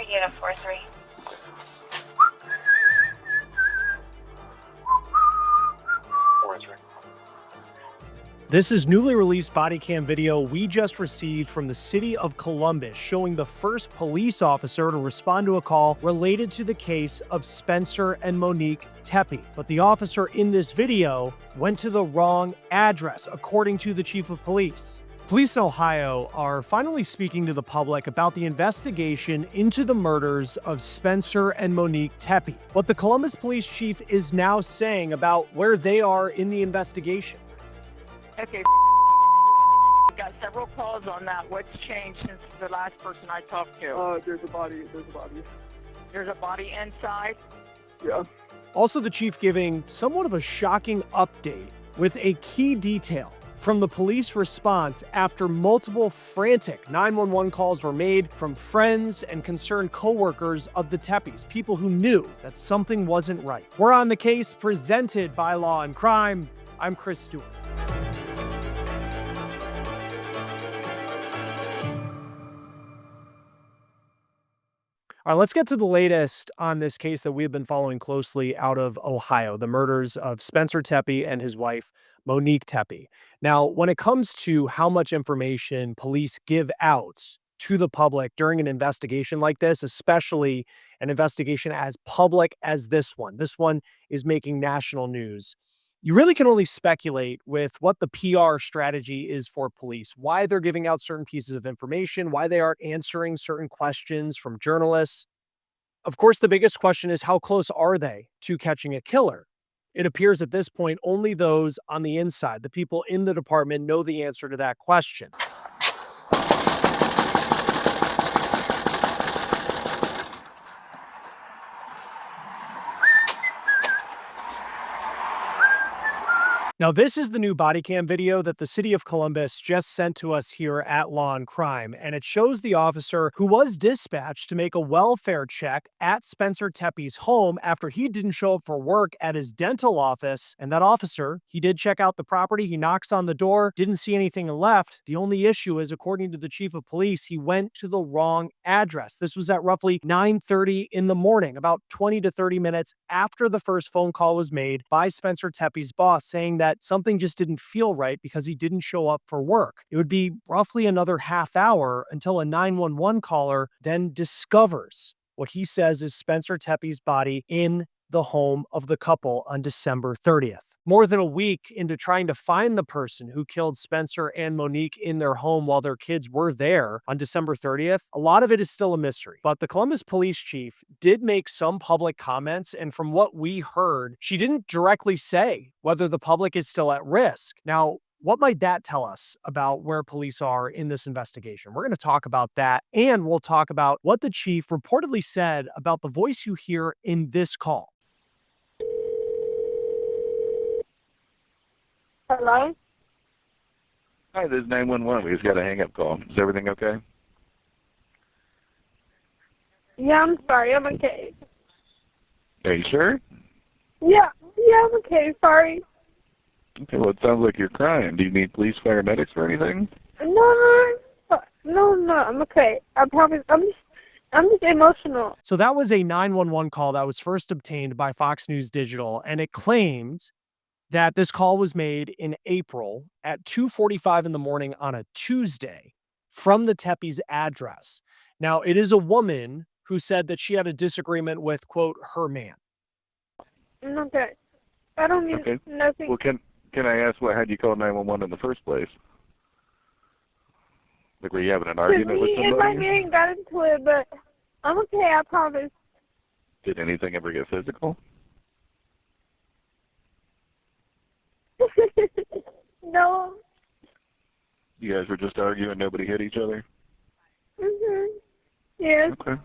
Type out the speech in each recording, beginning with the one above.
Unit 4-3. This is newly released body cam video we just received from the city of Columbus showing the first police officer to respond to a call related to the case of Spencer and Monique Tepe. But the officer in this video went to the wrong address, according to the chief of police. Police in Ohio are finally speaking to the public about the investigation into the murders of Spencer and Monique Tepe. What the Columbus police chief is now saying about where they are in the investigation. Okay, got several calls on that. What's changed since the last person I talked to? There's a body. There's a body inside? Yeah. Also, the chief giving somewhat of a shocking update with a key detail from the police response after multiple frantic 911 calls were made from friends and concerned coworkers of the Tepes, people who knew that something wasn't right. We're on the case presented by Law&Crime. I'm Chris Stewart. All right, let's get to the latest on this case that we've been following closely out of Ohio, the murders of Spencer Tepe and his wife, Monique Tepe. Now, when it comes to how much information police give out to the public during an investigation like this, especially an investigation as public as this one is making national news. You really can only speculate with what the PR strategy is for police, why they're giving out certain pieces of information, why they aren't answering certain questions from journalists. Of course, the biggest question is how close are they to catching a killer? It appears at this point only those on the inside, the people in the department, know the answer to that question. Now, this is the new body cam video that the city of Columbus just sent to us here at Law&Crime, and it shows the officer who was dispatched to make a welfare check at Spencer Tepe's home after he didn't show up for work at his dental office. And that officer, he did check out the property, he knocks on the door, didn't see anything left. The only issue is, according to the chief of police, he went to the wrong address. This was at roughly 9:30 in the morning, about 20 to 30 minutes after the first phone call was made by Spencer Tepe's boss, saying that something just didn't feel right because he didn't show up for work. It would be roughly another half hour until a 911 caller then discovers what he says is Spencer Tepe's body in the home of the couple on December 30th. More than a week into trying to find the person who killed Spencer and Monique in their home while their kids were there on December 30th, a lot of it is still a mystery. But the Columbus police chief did make some public comments, and from what we heard, she didn't directly say whether the public is still at risk. Now, what might that tell us about where police are in this investigation? We're going to talk about that, and we'll talk about what the chief reportedly said about the voice you hear in this call. Hello? Hi, this is 911. We just got a hang-up call. Is everything okay? Yeah, I'm sorry. I'm okay. Are you sure? Yeah, I'm okay. Sorry. Okay, well, it sounds like you're crying. Do you need police, paramedics, or anything? No, I'm okay. I promise. I'm just emotional. So that was a 911 call that was first obtained by Fox News Digital, and it claimed that this call was made in April at 2:45 in the morning on a Tuesday from the Tepe's address. Now, it is a woman who said that she had a disagreement with, quote, her man. Okay. I don't need nothing. Well, can I ask what had you call 911 in the first place? Like, were you having an argument with somebody? Me and my man got into it, but I'm okay, I promise. Did anything ever get physical? No. You guys were just arguing, nobody hit each other? Yes. Okay.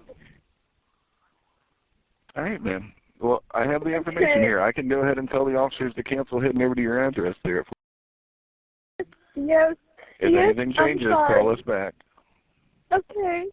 All right, man. Well, I have the information here. I can go ahead and tell the officers to cancel hitting over to your address there. Yes. If anything changes, call us back. Okay.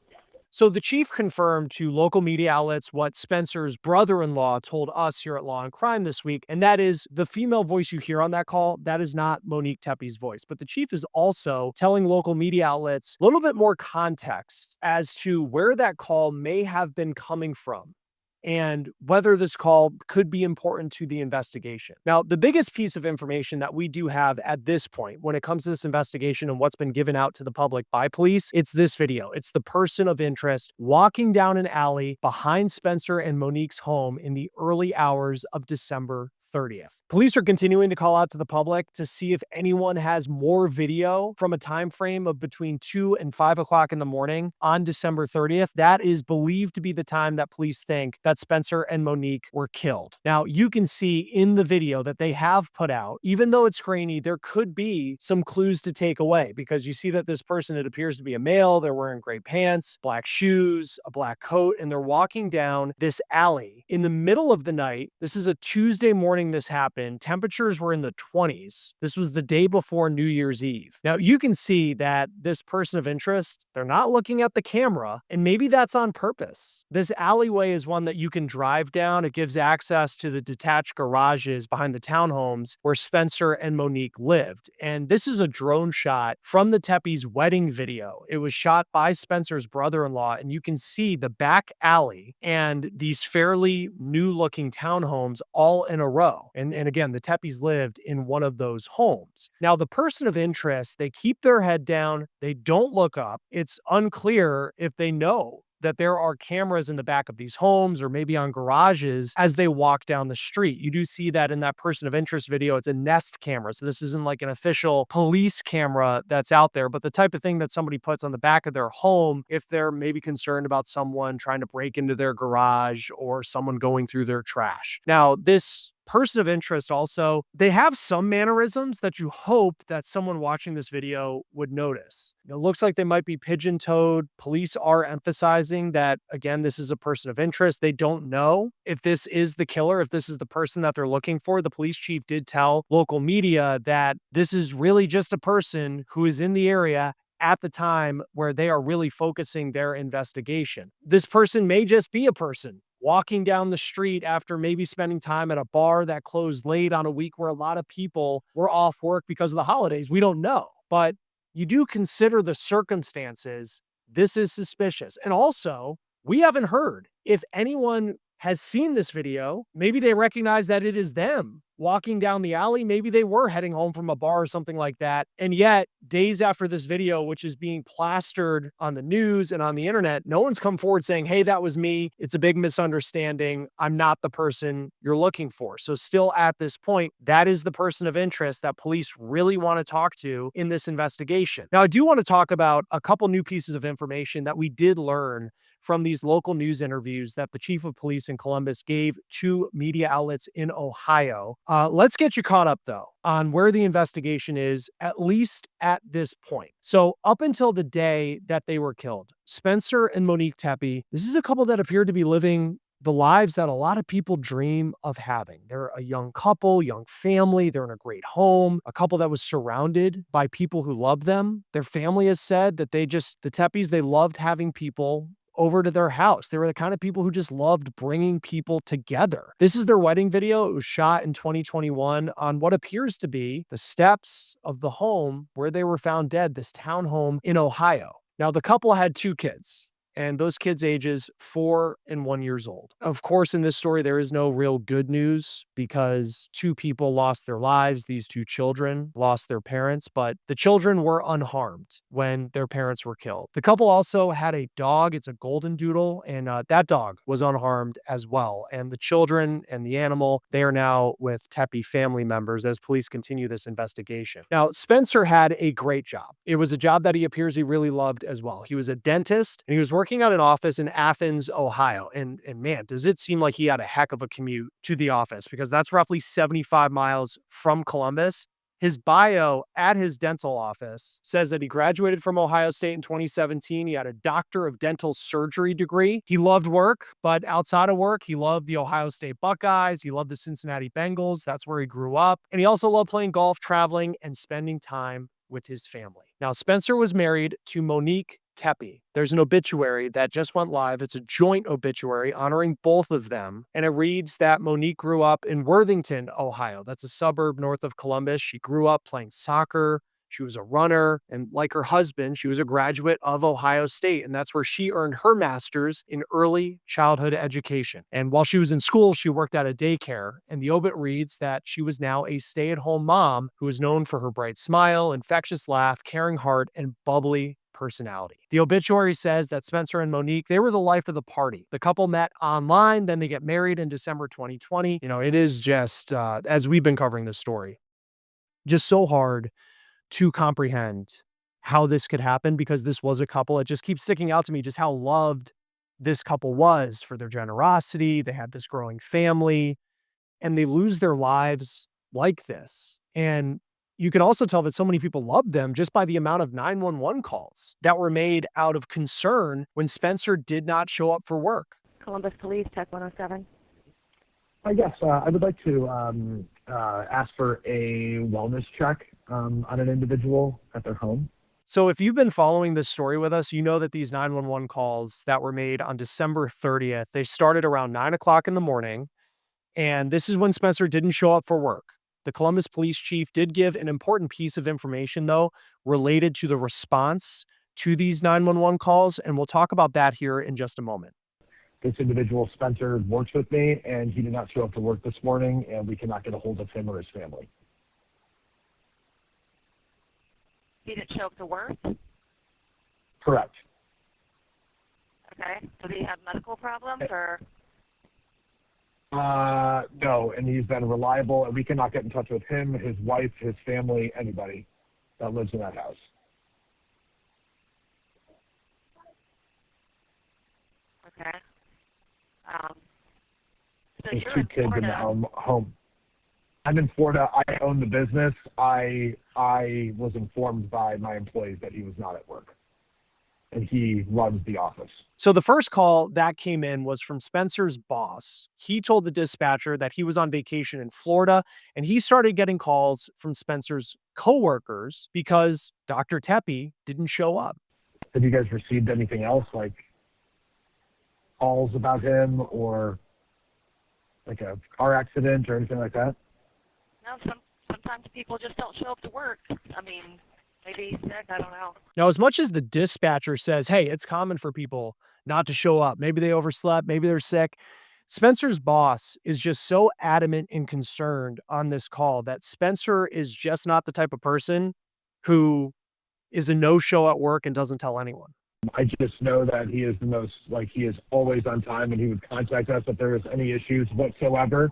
So the chief confirmed to local media outlets what Spencer's brother-in-law told us here at Law and Crime this week, and that is the female voice you hear on that call, that is not Monique Tepe's voice. But the chief is also telling local media outlets a little bit more context as to where that call may have been coming from and whether this call could be important to the investigation. Now, the biggest piece of information that we do have at this point when it comes to this investigation and what's been given out to the public by police, it's this video. It's the person of interest walking down an alley behind Spencer and Monique's home in the early hours of December 30th. Police are continuing to call out to the public to see if anyone has more video from a time frame of between 2 and 5 o'clock in the morning on December 30th. That is believed to be the time that police think that Spencer and Monique were killed. Now, you can see in the video that they have put out, even though it's grainy, there could be some clues to take away because you see that this person, it appears to be a male. They're wearing gray pants, black shoes, a black coat, and they're walking down this alley in the middle of the night. This is a Tuesday morning this happened. Temperatures were in the 20s. This was the day before New Year's Eve. Now, you can see that this person of interest, they're not looking at the camera, and maybe that's on purpose. This alleyway is one that you can drive down. It gives access to the detached garages behind the townhomes where Spencer and Monique lived. And this is a drone shot from the Tepe's wedding video. It was shot by Spencer's brother-in-law, and you can see the back alley and these fairly new-looking townhomes all in a row. And again, the Tepes lived in one of those homes. Now, the person of interest, they keep their head down. They don't look up. It's unclear if they know that there are cameras in the back of these homes or maybe on garages as they walk down the street. You do see that in that person of interest video. It's a Nest camera. So this isn't like an official police camera that's out there, but the type of thing that somebody puts on the back of their home if they're maybe concerned about someone trying to break into their garage or someone going through their trash. Now, this person of interest also, they have some mannerisms that you hope that someone watching this video would notice. It looks like they might be pigeon-toed. Police are emphasizing that, again, this is a person of interest. They don't know if this is the killer, if this is the person that they're looking for. The police chief did tell local media that this is really just a person who is in the area at the time where they are really focusing their investigation. This person may just be a person walking down the street after maybe spending time at a bar that closed late on a week where a lot of people were off work because of the holidays. We don't know, but you do consider the circumstances. This is suspicious. And also, we haven't heard if anyone has seen this video. Maybe they recognize that it is them walking down the alley. Maybe they were heading home from a bar or something like that. And yet, days after this video, which is being plastered on the news and on the internet, no one's come forward saying, hey, that was me. It's a big misunderstanding. I'm not the person you're looking for. So still at this point, that is the person of interest that police really want to talk to in this investigation. Now, I do want to talk about a couple new pieces of information that we did learn from these local news interviews that the chief of police in Columbus gave to media outlets in Ohio. Let's get you caught up, though, on where the investigation is, at least at this point. So up until the day that they were killed, Spencer and Monique Tepe, this is a couple that appeared to be living the lives that a lot of people dream of having. They're a young couple, young family. They're in a great home, a couple that was surrounded by people who love them. Their family has said that the Tepes, they loved having people over to their house. They were the kind of people who just loved bringing people together. This is their wedding video. It was shot in 2021 on what appears to be the steps of the home where they were found dead, this townhome in Ohio. Now, the couple had 2 kids. And those kids' ages 4 and 1 years old. Of course, in this story, there is no real good news because 2 people lost their lives. These 2 children lost their parents, but the children were unharmed when their parents were killed. The couple also had a dog. It's a golden doodle, and that dog was unharmed as well. And the children and the animal, they are now with Tepe family members as police continue this investigation. Now, Spencer had a great job. It was a job that he appears he really loved as well. He was a dentist, and he was working at an office in Athens, Ohio. And man, does it seem like he had a heck of a commute to the office because that's roughly 75 miles from Columbus. His bio at his dental office says that he graduated from Ohio State in 2017. He had a doctor of dental surgery degree. He loved work, but outside of work, he loved the Ohio State Buckeyes. He loved the Cincinnati Bengals. That's where he grew up. And he also loved playing golf, traveling, and spending time with his family. Now, Spencer was married to Monique Tepe. There's an obituary that just went live. It's a joint obituary honoring both of them. And it reads that Monique grew up in Worthington, Ohio. That's a suburb north of Columbus. She grew up playing soccer. She was a runner, and like her husband, she was a graduate of Ohio State, and that's where she earned her master's in early childhood education. And while she was in school, she worked at a daycare, and the obit reads that she was now a stay-at-home mom who is known for her bright smile, infectious laugh, caring heart, and bubbly personality. The obituary says that Spencer and Monique, they were the life of the party. The couple met online, then they get married in December 2020. It is just, as we've been covering this story, just so hard to comprehend how this could happen, because this was a couple. It just keeps sticking out to me just how loved this couple was for their generosity. They had this growing family, and they lose their lives like this. And you can also tell that so many people loved them just by the amount of 911 calls that were made out of concern when Spencer did not show up for work. Columbus Police, Tech 107. Yes, I would like to ask for a wellness check on an individual at their home. So if you've been following this story with us, you know that these 911 calls that were made on December 30th, they started around 9 o'clock in the morning. And this is when Spencer didn't show up for work. The Columbus police chief did give an important piece of information, though, related to the response to these 911 calls. And we'll talk about that here in just a moment. This individual, Spencer, works with me, and he did not show up to work this morning, and we cannot get a hold of him or his family. He didn't show up to work? Correct. Okay. Does he have medical problems or? No, and he's been reliable, and we cannot get in touch with him, his wife, his family, anybody that lives in that house. Okay. So There's you're two in kids in the Florida. home. I'm in Florida. I own the business. I was informed by my employees that he was not at work, and he runs the office. So the first call that came in was from Spencer's boss. He told the dispatcher that he was on vacation in Florida, and he started getting calls from Spencer's coworkers because Dr. Tepe didn't show up. Have you guys received anything else, like calls about him or like a car accident or anything like that? No, sometimes people just don't show up to work. I mean, maybe he's sick, I don't know. Now, as much as the dispatcher says, hey, it's common for people not to show up, maybe they overslept, maybe they're sick, Spencer's boss is just so adamant and concerned on this call that Spencer is just not the type of person who is a no-show at work and doesn't tell anyone. I just know that he is he is always on time, and he would contact us if there was any issues whatsoever.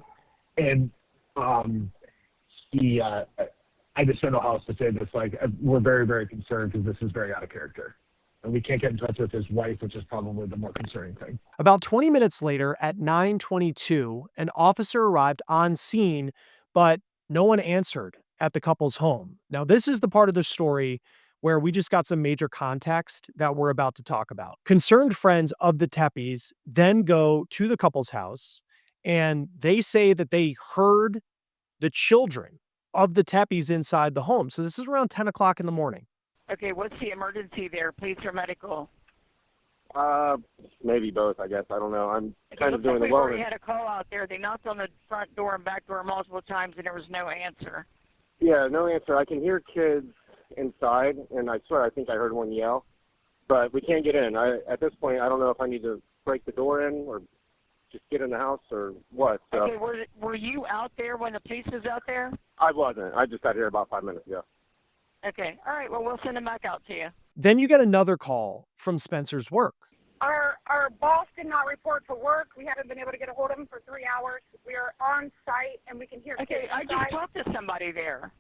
And I just don't know how else to say this. We're very, very concerned because this is very out of character. And we can't get in touch with his wife, which is probably the more concerning thing. About 20 minutes later, at 9:22, an officer arrived on scene, but no one answered at the couple's home. Now, this is the part of the story where we just got some major context that we're about to talk about. Concerned friends of the Tepes then go to the couple's house, and they say that they heard the children of the Tepes inside the home. So this is around 10 o'clock in the morning. Okay, what's the emergency there, police or medical? Maybe both, I guess. I don't know. I'm kind of doing the We already wellness. had a call out there. They knocked on the front door and back door multiple times, and there was no answer. Yeah, no answer. I can hear kids inside, and I swear I think I heard one yell, but we can't get in. At this point, I don't know if I need to break the door in or just get in the house or what. So. Okay, were you out there when the police was out there? I wasn't. I just got here about 5 minutes ago. Okay, all right, well, we'll send them back out to you. Then you get another call from Spencer's work. Our boss did not report to work. We haven't been able to get a hold of him for 3 hours. We are on site, and we can hear Okay, kids I inside. just talked to somebody there.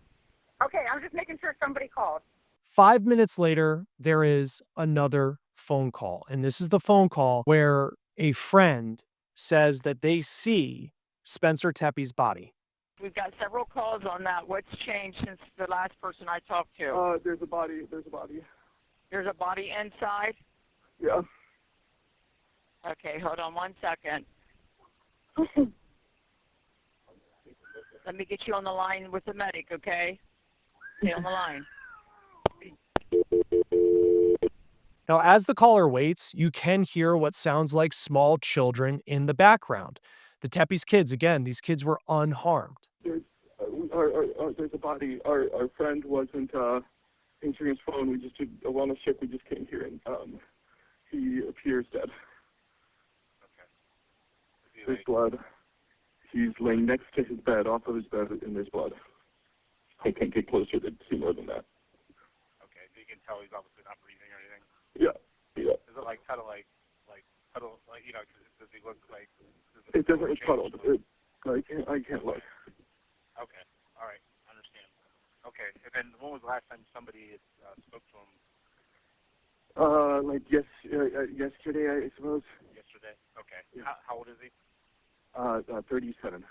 Okay, I'm just making sure somebody called. 5 minutes later, there is another phone call. And this is the phone call where a friend says that they see Spencer Tepe's body. We've got several calls on that. What's changed since the last person I talked to? There's a body. There's a body inside? Yeah. Okay, hold on 1 second. Let me get you on the line with the medic, okay? Stay on the line. Now, as the caller waits, you can hear what sounds like small children in the background. The Tepe's kids, again, these kids were unharmed. There's a body. Our friend wasn't answering his phone. We just did a wellness check. We just came here, and he appears dead. Okay. There's blood. He's laying next to his bed, off of his bed, and there's blood. I can't get closer to see more than that. Okay, so you can tell he's obviously not breathing or anything? Yeah, yeah. Is it like kind of like puddle, like, you know, does he look like... It doesn't look puddled. I can't look. Okay, all right, understand. Okay, and then when was the last time somebody spoke to him? Yesterday, I suppose. Yesterday? Okay. Yeah. How old is he? 37. 37, okay.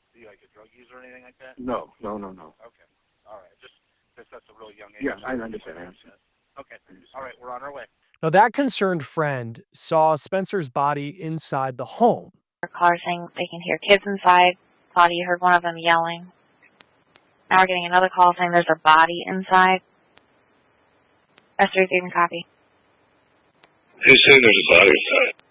Is he like a drug user or anything like that? No. Okay, all right. Just that's a real young age. Yeah, I understand. Okay, all right, we're on our way. Now, that concerned friend saw Spencer's body inside the home. Caller saying they can hear kids inside. Thought he heard one of them yelling. Now we're getting another call saying there's a body inside. S3 receiving copy. Who said there's a body inside?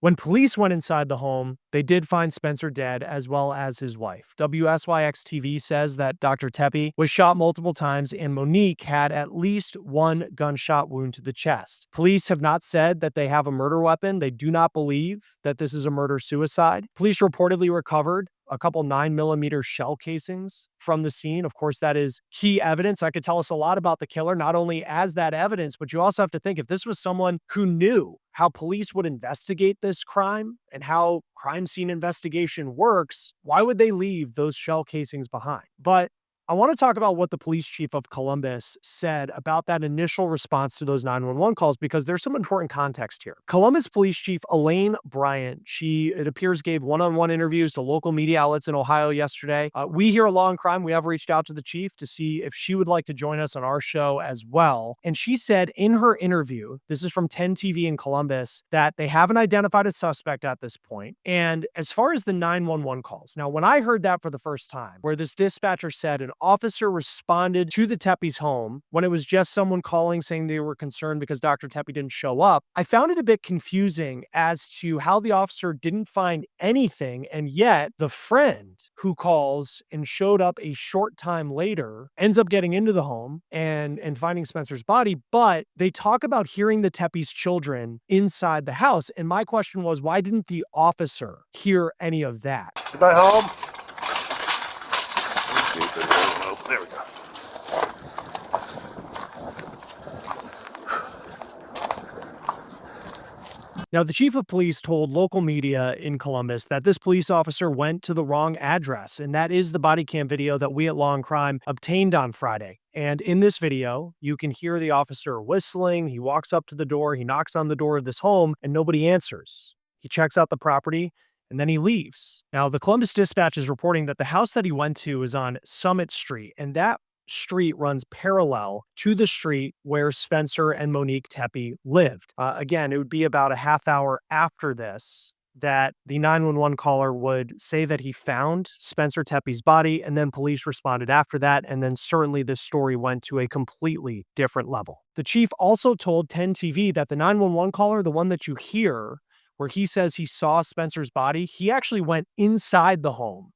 When police went inside the home, they did find Spencer dead, as well as his wife. WSYX-TV says that Dr. Tepe was shot multiple times and Monique had at least one gunshot wound to the chest. Police have not said that they have a murder weapon. They do not believe that this is a murder-suicide. Police reportedly recovered a couple 9mm shell casings from the scene. Of course, that is key evidence. That could tell us a lot about the killer, not only as that evidence, but you also have to think if this was someone who knew how police would investigate this crime and how crime scene investigation works, why would they leave those shell casings behind? But I want to talk about what the police chief of Columbus said about that initial response to those 911 calls, because there's some important context here. Columbus Police Chief Elaine Bryant, it appears, gave one-on-one interviews to local media outlets in Ohio yesterday. We here at Law&Crime, we have reached out to the chief to see if she would like to join us on our show as well. And she said in her interview, this is from 10 TV in Columbus, that they haven't identified a suspect at this point. And as far as the 911 calls, now when I heard that for the first time, where this dispatcher said an officer responded to the Tepe's home when it was just someone calling saying they were concerned because Dr. Tepe didn't show up, I found it a bit confusing as to how the officer didn't find anything, and yet the friend who calls and showed up a short time later ends up getting into the home and finding Spencer's body. But they talk about hearing the Tepe's children inside the house, and my question was, why didn't the officer hear any of that? Am I home? There we go. Now, the chief of police told local media in Columbus that this police officer went to the wrong address, and that is the body cam video that we at Law&Crime obtained on Friday. And in this video, you can hear the officer whistling. He walks up to the door, he knocks on the door of this home, and nobody answers. He checks out the property, and then he leaves. Now, the Columbus Dispatch is reporting that the house that he went to is on Summit Street, and that street runs parallel to the street where Spencer and Monique Tepe lived. Again, it would be about a half hour after this that the 911 caller would say that he found Spencer Tepe's body, and then police responded after that, and then certainly this story went to a completely different level. The chief also told 10 TV that the 911 caller, the one that you hear, where he says he saw Spencer's body, he actually went inside the home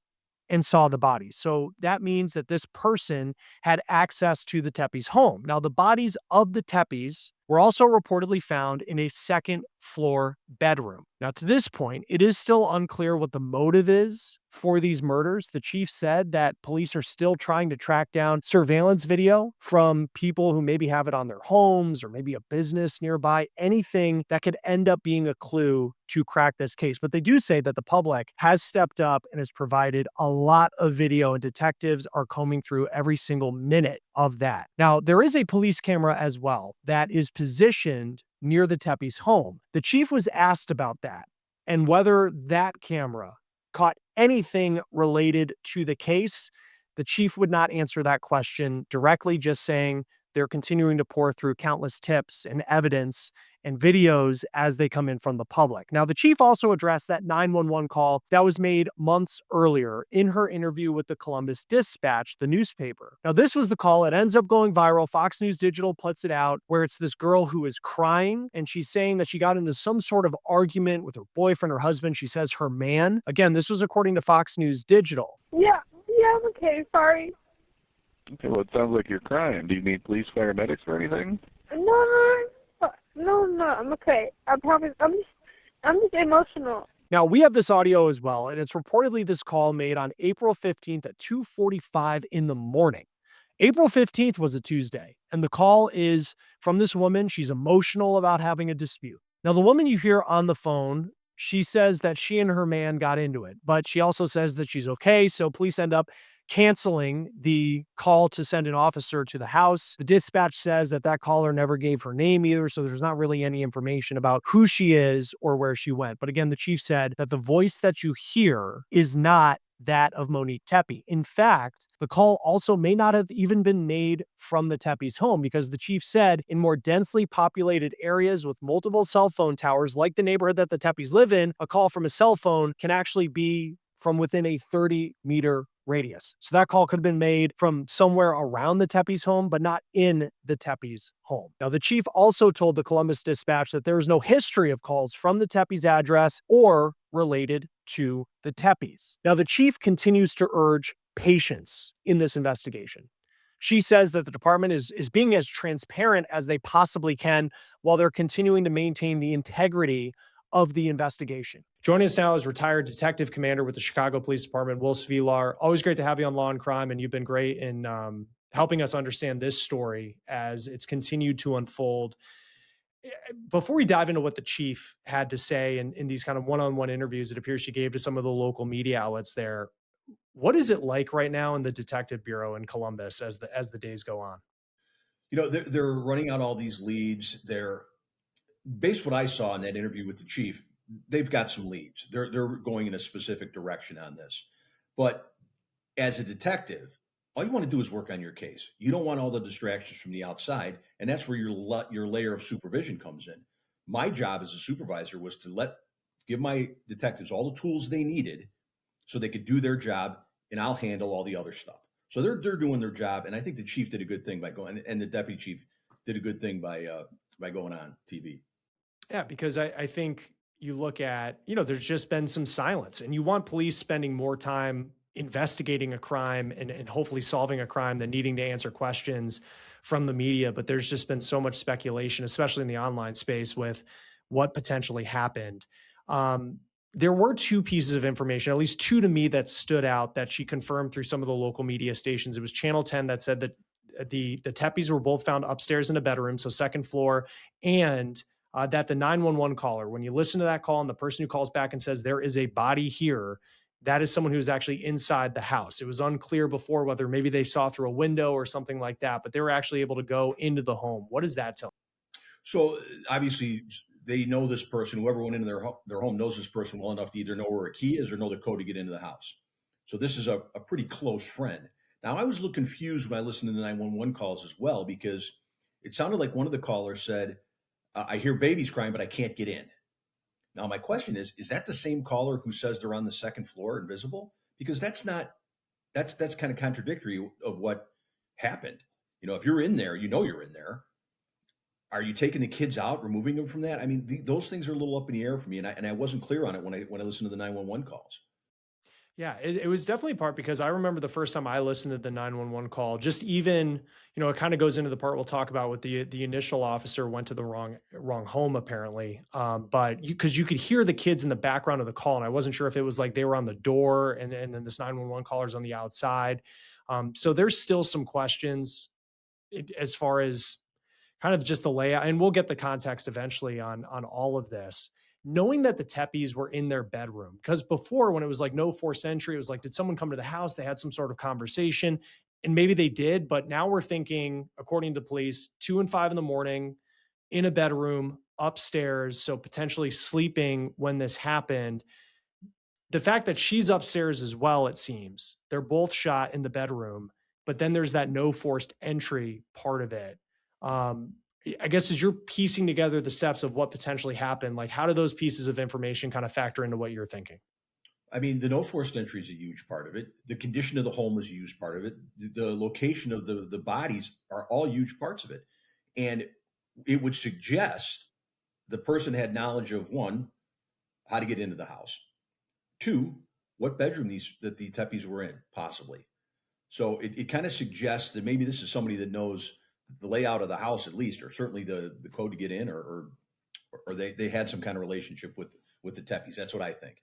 and saw the body. So that means that this person had access to the Tepe's home. Now, the bodies of the Tepes were also reportedly found in a second floor bedroom. Now, to this point, it is still unclear what the motive is for these murders. The chief said that police are still trying to track down surveillance video from people who maybe have it on their homes or maybe a business nearby, anything that could end up being a clue to crack this case. But they do say that the public has stepped up and has provided a lot of video, and detectives are combing through every single minute of that. Now, there is a police camera as well that is positioned near the Tepe's home. The chief was asked about that and whether that camera caught anything related to the case. The chief would not answer that question directly, just saying they're continuing to pour through countless tips and evidence and videos as they come in from the public. Now, the chief also addressed that 911 call that was made months earlier in her interview with the Columbus Dispatch, the newspaper. Now, this was the call. It ends up going viral. Fox News Digital puts it out where it's this girl who is crying, and she's saying that she got into some sort of argument with her boyfriend or husband. She says her man. Again, this was according to Fox News Digital. Yeah, I'm okay. Sorry. Okay, well, it sounds like you're crying. Do you need police, paramedics, or anything? No, I'm okay. I promise. I'm just emotional. Now, we have this audio as well, and it's reportedly this call made on April 15th at 2:45 in the morning. April 15th was a Tuesday, and the call is from this woman. She's emotional about having a dispute. Now, the woman you hear on the phone, she says that she and her man got into it, but she also says that she's okay, so police end up canceling the call to send an officer to the house. The dispatch says that that caller never gave her name either, so there's not really any information about who she is or where she went. But again, the chief said that the voice that you hear is not that of Monique Tepe. In fact, the call also may not have even been made from the Tepe's home, because the chief said in more densely populated areas with multiple cell phone towers, like the neighborhood that the Tepes live in, a call from a cell phone can actually be from within a 30-meter radius. So that call could have been made from somewhere around the Tepe's home, but not in the Tepe's home. Now, the chief also told the Columbus Dispatch that there is no history of calls from the Tepe's address or related to the Tepes. Now, the chief continues to urge patience in this investigation. She says that the department is being as transparent as they possibly can while they're continuing to maintain the integrity of the investigation. Joining us now is retired detective commander with the Chicago Police Department, Will Svilar. Always great to have you on Law and Crime, and you've been great in helping us understand this story as it's continued to unfold. Before we dive into what the chief had to say in these kind of one-on-one interviews it appears she gave to some of the local media outlets there, what is it like right now in the Detective Bureau in Columbus as the days go on? You know, they're running out all these leads. They're based what I saw in that interview with the chief, they've got some leads. They're going in a specific direction on this. But as a detective, all you want to do is work on your case. You don't want all the distractions from the outside, and that's where your layer of supervision comes in. My job as a supervisor was to give my detectives all the tools they needed so they could do their job, and I'll handle all the other stuff. So they're doing their job, and I think the chief did a good thing by going, and the deputy chief did a good thing by going on TV. Yeah, because I think you look at, there's just been some silence, and you want police spending more time investigating a crime and hopefully solving a crime than needing to answer questions from the media. But there's just been so much speculation, especially in the online space, with what potentially happened. There were two pieces of information, at least two to me, that stood out that she confirmed through some of the local media stations. It was Channel 10 that said that the Tepes were both found upstairs in a bedroom, so second floor, and that the 911 caller, when you listen to that call and the person who calls back and says there is a body here, that is someone who is actually inside the house. It was unclear before whether maybe they saw through a window or something like that, but they were actually able to go into the home. What does that tell you? So obviously they know this person. Whoever went into their home knows this person well enough to either know where a key is or know the code to get into the house. So this is a pretty close friend. Now, I was a little confused when I listened to the 911 calls as well, because it sounded like one of the callers said, I hear babies crying, but I can't get in. Now, my question is that the same caller who says they're on the second floor invisible? Because that's kind of contradictory of what happened. If you're in there, you're in there. Are you taking the kids out, removing them from that? I mean, those things are a little up in the air for me, and I wasn't clear on it when I listened to the 911 calls. Yeah, it was definitely part because I remember the first time I listened to the 911 call, just even, it kind of goes into the part we'll talk about with the initial officer went to the wrong home apparently. But because you could hear the kids in the background of the call, and I wasn't sure if it was like they were on the door and then this 911 caller's on the outside. So there's still some questions as far as kind of just the layout, and we'll get the context eventually on all of this. Knowing that the Tepes were in their bedroom, because before when it was like no forced entry, it was like, did someone come to the house? They had some sort of conversation, and maybe they did. But now we're thinking, according to police, 2 and 5 in the morning in a bedroom upstairs. So potentially sleeping when this happened. The fact that she's upstairs as well, it seems they're both shot in the bedroom, but then there's that no forced entry part of it. I guess as you're piecing together the steps of what potentially happened, like how do those pieces of information kind of factor into what you're thinking? I mean, the no forced entry is a huge part of it. The condition of the home is a huge part of it. The location of the bodies are all huge parts of it. And it would suggest the person had knowledge of, one, how to get into the house. Two, what bedroom that the Tepes were in, possibly. So it kind of suggests that maybe this is somebody that knows the layout of the house at least, or certainly the code to get in, or they had some kind of relationship with the Tepes. That's what I think.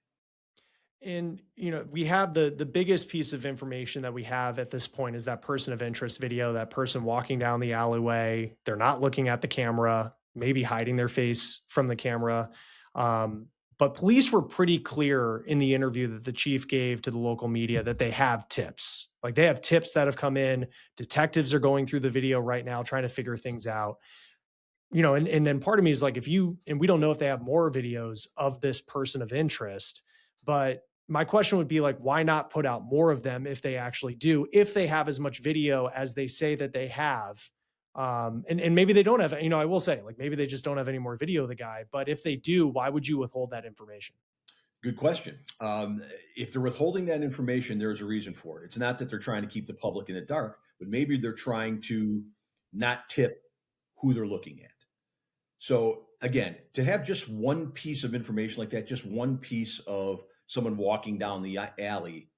And, you know, we have the biggest piece of information that we have at this point is that person of interest video, that person walking down the alleyway. They're not looking at the camera, maybe hiding their face from the camera. But police were pretty clear in the interview that the chief gave to the local media that they have tips. Like they have tips that have come in. Detectives are going through the video right now, trying to figure things out. You know, and then part of me is like, and we don't know if they have more videos of this person of interest, but my question would be like, why not put out more of them if they actually do, if they have as much video as they say that they have? And maybe they don't have, you know, I will say like, maybe they just don't have any more video of the guy, but if they do, why would you withhold that information? Good question. If they're withholding that information, there's a reason for it. It's not that they're trying to keep the public in the dark, but maybe they're trying to not tip who they're looking at. So again, to have just one piece of information like that, just one piece of someone walking down the alley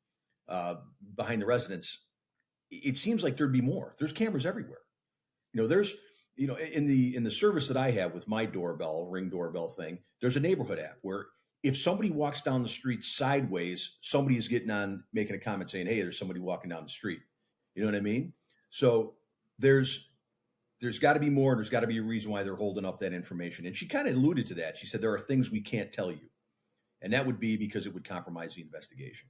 behind the residence, it seems like there'd be more. There's cameras everywhere. You know, there's, you know, in the service that I have with my doorbell, Ring doorbell thing, there's a neighborhood app where if somebody walks down the street sideways, somebody is getting on, making a comment saying, hey, there's somebody walking down the street. You know what I mean? So there's got to be more. There's got to be a reason why they're holding up that information. And she kind of alluded to that. She said, there are things we can't tell you. And that would be because it would compromise the investigation.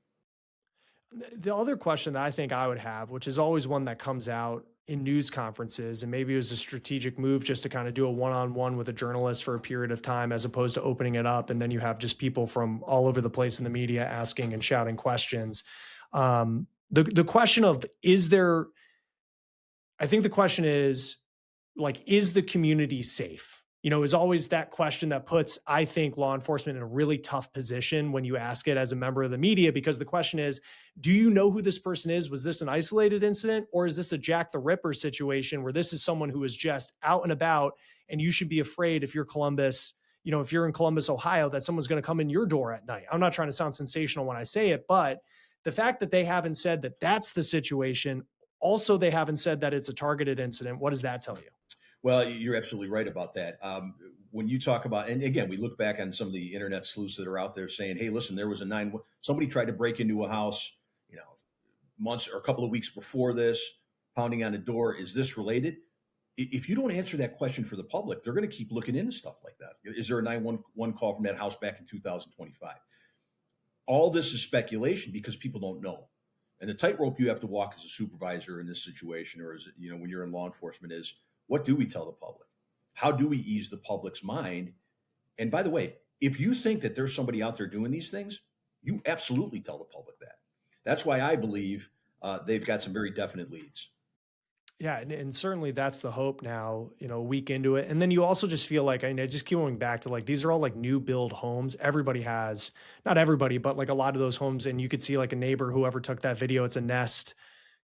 The other question that I think I would have, which is always one that comes out in news conferences, and maybe it was a strategic move just to kind of do a one-on-one with a journalist for a period of time, as opposed to opening it up. And then you have just people from all over the place in the media asking and shouting questions. The question of, I think the question is like, is the community safe? You know, is always that question that puts, I think, law enforcement in a really tough position when you ask it as a member of the media, because the question is, do you know who this person is? Was this an isolated incident, or is this a Jack the Ripper situation where this is someone who is just out and about, and you should be afraid if you're Columbus, you know, if you're in Columbus, Ohio, that someone's going to come in your door at night? I'm not trying to sound sensational when I say it, but the fact that they haven't said that that's the situation, also they haven't said that it's a targeted incident. What does that tell you? Well, you're absolutely right about that. When you talk about, and again, we look back on some of the internet sleuths that are out there saying, hey, listen, there was somebody tried to break into a house, you know, months or a couple of weeks before this, pounding on the door. Is this related? If you don't answer that question for the public, they're going to keep looking into stuff like that. Is there a 911 call from that house back in 2025? All this is speculation because people don't know. And the tightrope you have to walk as a supervisor in this situation, or as, you know, when you're in law enforcement, is, what do we tell the public? How do we ease the public's mind? And by the way, if you think that there's somebody out there doing these things, you absolutely tell the public that. That's why I believe they've got some very definite leads. Yeah, and certainly that's the hope now, you know, a week into it. And then you also just feel like, I just keep going back to like, these are all like new build homes. Everybody has, not everybody, but like a lot of those homes. And you could see like a neighbor, whoever took that video, it's a Nest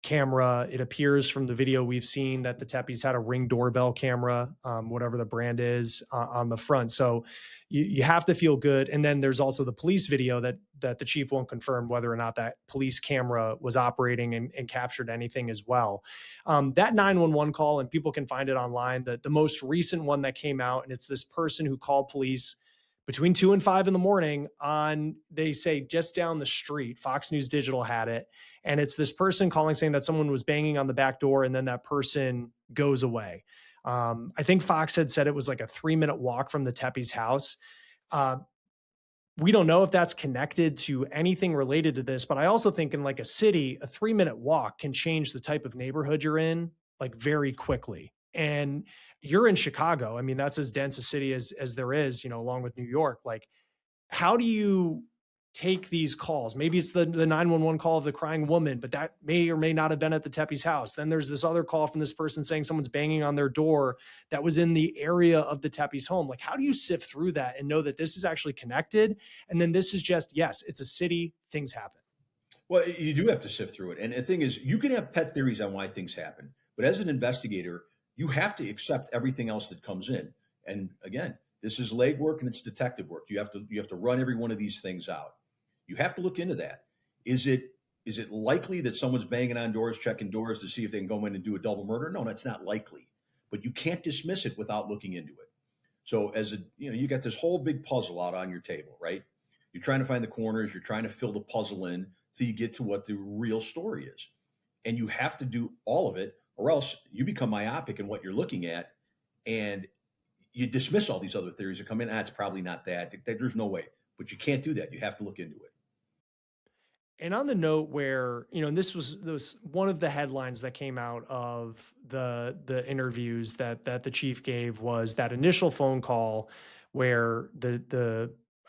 camera. It appears from the video we've seen that the Tepes had a Ring doorbell camera, whatever the brand is, on the front. So you have to feel good. And then there's also the police video that the chief won't confirm whether or not that police camera was operating and captured anything as well. That 911 call, and people can find it online, the most recent one that came out, and it's this person who called police between 2 and 5 in the morning on, they say, just down the street. Fox News Digital had it. And it's this person calling saying that someone was banging on the back door, and then that person goes away. I think Fox had said it was like a 3-minute walk from the Tepes house. We don't know if that's connected to anything related to this, but I also think in like a city, a 3-minute walk can change the type of neighborhood you're in like very quickly. And you're in Chicago. I mean, that's as dense a city as there is, you know, along with New York. Like, how do you take these calls. Maybe it's the 911 call of the crying woman, but that may or may not have been at the Tepe's house. Then there's this other call from this person saying someone's banging on their door that was in the area of the Tepe's home. Like, how do you sift through that and know that this is actually connected? And then this is just, yes, it's a city, things happen. Well, you do have to sift through it. And the thing is, you can have pet theories on why things happen, but as an investigator, you have to accept everything else that comes in. And again, this is legwork and it's detective work. You have to run every one of these things out. You have to look into that. Is it likely that someone's banging on doors, checking doors to see if they can go in and do a double murder? No, that's not likely. But you can't dismiss it without looking into it. So you got this whole big puzzle out on your table, right? You're trying to find the corners, you're trying to fill the puzzle in till you get to what the real story is. And you have to do all of it, or else you become myopic in what you're looking at, and you dismiss all these other theories that come in. It's probably not that. There's no way. But you can't do that. You have to look into it. And on the note where, and this was one of the headlines that came out of the interviews that the chief gave, was that initial phone call where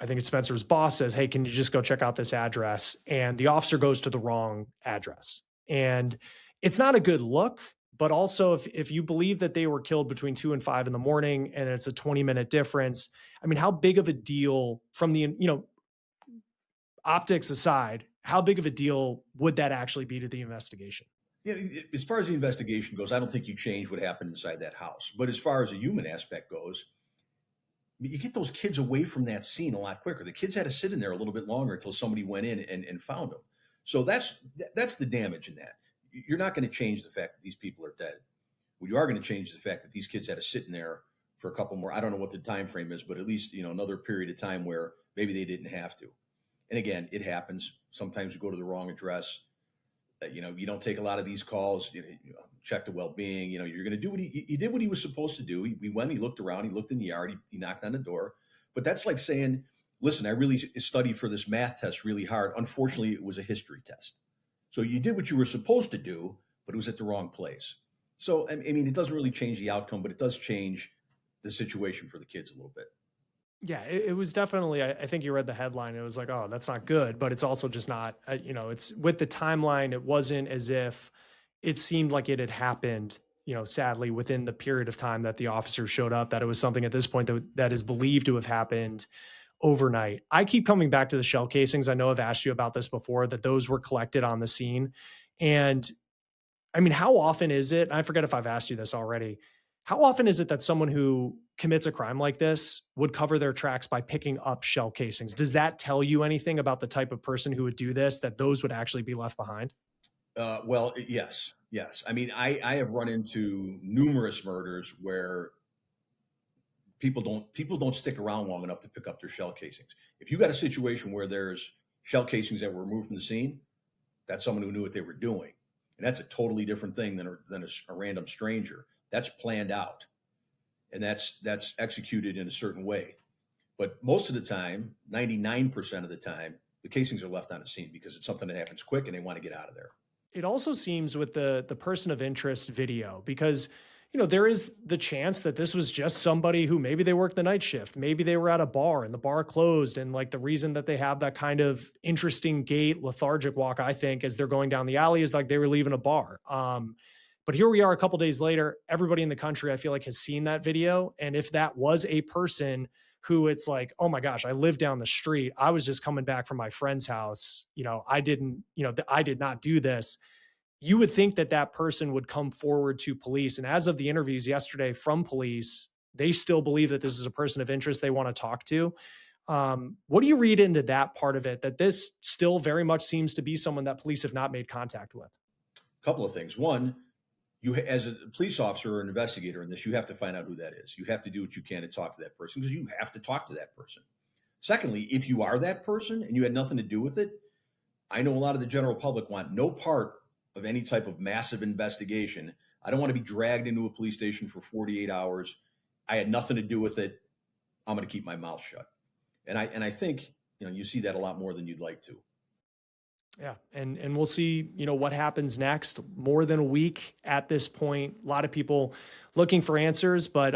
I think it's Spencer's boss says, "Hey, can you just go check out this address?" And the officer goes to the wrong address. And it's not a good look, but also if you believe that they were killed between 2 and 5 in the morning and it's a 20-minute difference, I mean, how big of a deal from the, optics aside, how big of a deal would that actually be to the investigation? Yeah, as far as the investigation goes, I don't think you change what happened inside that house. But as far as the human aspect goes, you get those kids away from that scene a lot quicker. The kids had to sit in there a little bit longer until somebody went in and found them. So that's the damage in that. You're not going to change the fact that these people are dead. Well, you are going to change the fact that these kids had to sit in there for a couple more. I don't know what the time frame is, but at least another period of time where maybe they didn't have to. And again, it happens. Sometimes you go to the wrong address. You don't take a lot of these calls. Check the well-being. You're going to do what he did what he was supposed to do. He went, he looked around, he looked in the yard, he knocked on the door. But that's like saying, listen, I really studied for this math test really hard. Unfortunately, it was a history test. So you did what you were supposed to do, but it was at the wrong place. So, I mean, it doesn't really change the outcome, but it does change the situation for the kids a little bit. Yeah, it was definitely, I think you read the headline. It was like, oh, that's not good, but it's also just not, it's with the timeline. It wasn't as if it seemed like it had happened, sadly within the period of time that the officer showed up, that it was something at this point that is believed to have happened overnight. I keep coming back to the shell casings. I know I've asked you about this before, that those were collected on the scene. And I mean, how often is it? I forget if I've asked you this already. How often is it that someone who commits a crime like this would cover their tracks by picking up shell casings? Does that tell you anything about the type of person who would do this, that those would actually be left behind? Well, yes. I mean, I have run into numerous murders where people don't stick around long enough to pick up their shell casings. If you got a situation where there's shell casings that were removed from the scene, that's someone who knew what they were doing. And that's a totally different thing than a random stranger. That's planned out, and that's executed in a certain way. But most of the time, 99% of the time, the casings are left on the scene because it's something that happens quick and they want to get out of there. It also seems with the person of interest video, because there is the chance that this was just somebody who maybe they worked the night shift. Maybe they were at a bar and the bar closed. And like the reason that they have that kind of interesting gait, lethargic walk, I think, as they're going down the alley, is like they were leaving a bar. But here we are a couple days later, everybody in the country, I feel like, has seen that video. And if that was a person who it's like, oh my gosh, I live down the street, I was just coming back from my friend's house, I did not do this. You would think that that person would come forward to police. And as of the interviews yesterday from police, they still believe that this is a person of interest they want to talk to. What do you read into that part of it, that this still very much seems to be someone that police have not made contact with? A couple of things. One, you, as a police officer or an investigator in this, you have to find out who that is. You have to do what you can to talk to that person, because you have to talk to that person. Secondly, if you are that person and you had nothing to do with it, I know a lot of the general public want no part of any type of massive investigation. I don't want to be dragged into a police station for 48 hours. I had nothing to do with it. I'm going to keep my mouth shut. And I think, you see that a lot more than you'd like to. Yeah. And we'll see, what happens next. More than a week at this point. A lot of people looking for answers, but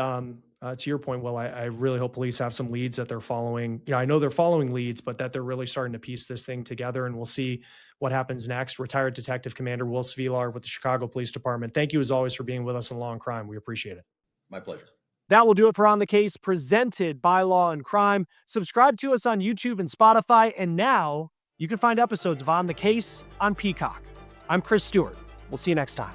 to your point, Will, I really hope police have some leads that they're following. I know they're following leads, but that they're really starting to piece this thing together, and we'll see what happens next. Retired Detective Commander Will Svilar with the Chicago Police Department. Thank you as always for being with us in Law and Crime. We appreciate it. My pleasure. That will do it for On the Case, presented by Law and Crime. Subscribe to us on YouTube and Spotify, and now you can find episodes of On the Case on Peacock. I'm Chris Stewart. We'll see you next time.